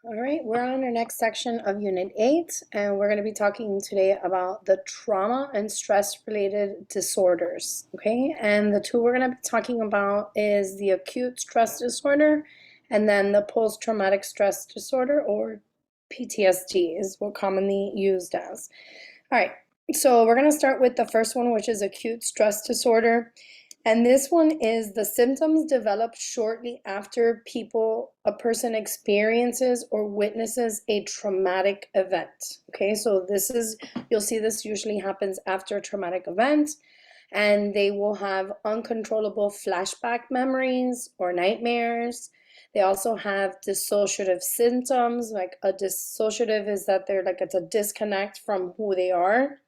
All right, we're on our next section of Unit 8, and we're going to be talking today about the trauma and stress-related disorders, okay? And the two we're going to be talking about is the acute stress disorder and then the post-traumatic stress disorder, or PTSD is what commonly used as. All right, so we're going to start with the first one, which is acute stress disorder. And this one is the symptoms develop shortly after a person experiences or witnesses a traumatic event. Okay, so you'll see this usually happens after a traumatic event, and they will have uncontrollable flashback memories or nightmares. They also have dissociative symptoms, like a dissociative is that it's a disconnect from who they are.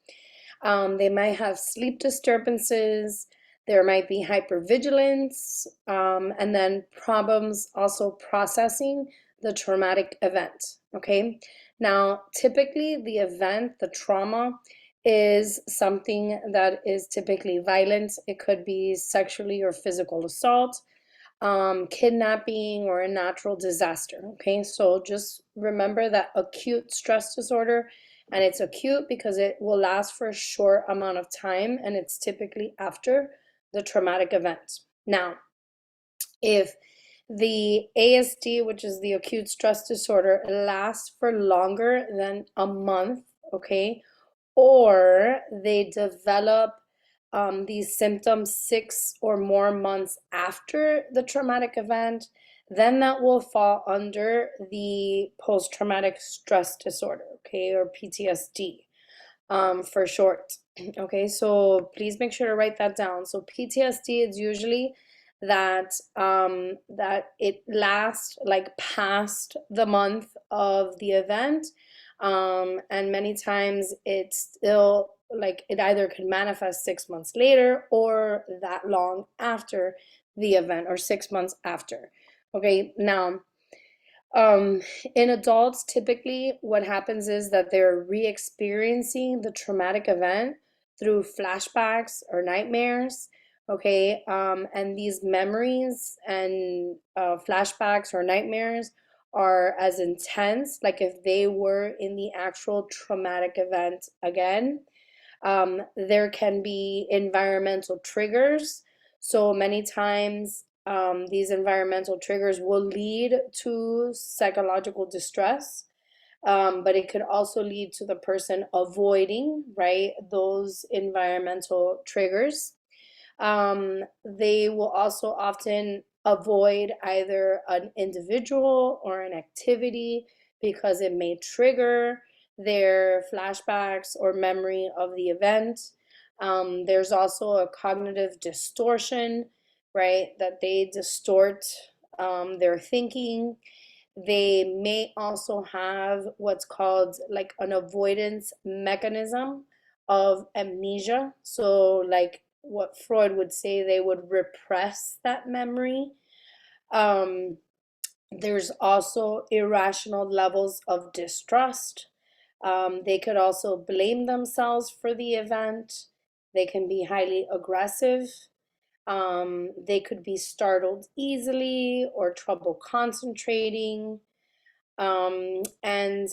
They might have sleep disturbances. There might be hypervigilance, and then problems also processing the traumatic event. Okay. Now, typically, the trauma, is something that is typically violent. It could be sexually or physical assault, kidnapping, or a natural disaster. Okay, so just remember that acute stress disorder, and it's acute because it will last for a short amount of time, and it's typically after the traumatic event. Now, if the ASD, which is the acute stress disorder, lasts for longer than a month, okay, or they develop these symptoms 6 or more months after the traumatic event, then that will fall under the post-traumatic stress disorder, okay, or PTSD, for short. Okay, so please make sure to write that down. So PTSD is usually that it lasts like past the month of the event, and many times it's still like it either could manifest 6 months later or that long after the event or 6 months after. Okay, now um, in adults, typically what happens is that they're re-experiencing the traumatic event through flashbacks or nightmares. Okay, and these memories and flashbacks or nightmares are as intense, like if they were in the actual traumatic event again. There can be environmental triggers. So many times, these environmental triggers will lead to psychological distress, but it could also lead to the person avoiding, right, those environmental triggers. They will also often avoid either an individual or an activity because it may trigger their flashbacks or memory of the event. There's also a cognitive distortion, right? That they distort their thinking. They may also have what's called like an avoidance mechanism of amnesia. So, like what Freud would say, they would repress that memory. Um, there's also irrational levels of distrust. They could also blame themselves for the event. They can be highly aggressive. They could be startled easily or trouble concentrating. And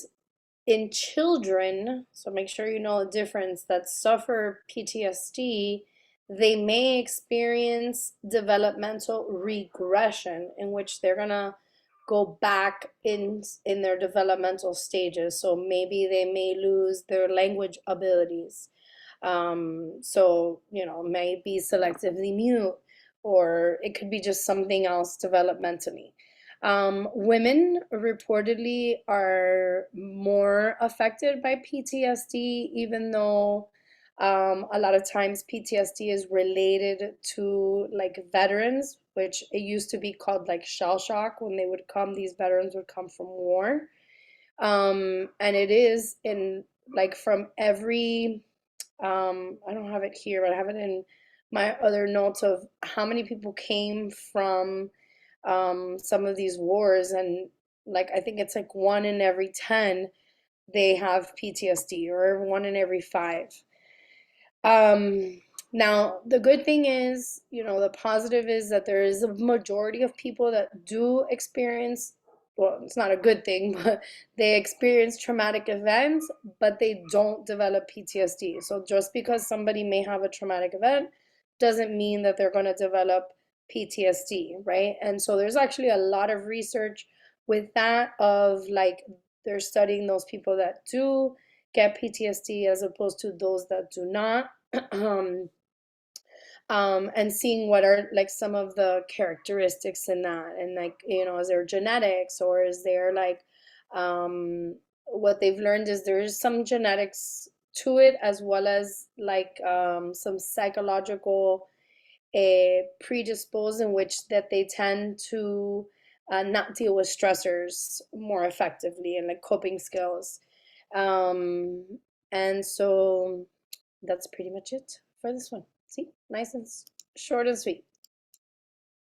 in children, so make sure you know the difference, that suffer PTSD, they may experience developmental regression in which they're gonna go back in their developmental stages. So maybe they may lose their language abilities. So, may be selectively mute, or it could be just something else developmentally. Women reportedly are more affected by PTSD, even though a lot of times PTSD is related to like veterans, which it used to be called like shell shock when they would come, these veterans would come from war. And it is in like from every, I don't have it here, but I have it in my other notes of how many people came from some of these wars, and like I think it's like 1 in every 10 they have PTSD, or 1 in every 5. Now the good thing is, the positive is that there is a majority of people that do experience well, it's not a good thing, but they experience traumatic events, but they don't develop PTSD. So just because somebody may have a traumatic event doesn't mean that they're going to develop PTSD, right? And so there's actually a lot of research with that of like they're studying those people that do get PTSD as opposed to those that do not. um, and seeing what are like some of the characteristics in that, and like, you know, is there genetics, or is there like what they've learned is there's some genetics to it, as well as like some psychological predisposed in which that they tend to not deal with stressors more effectively, and like coping skills. um, and so that's pretty much it for this one. See, nice and short and sweet.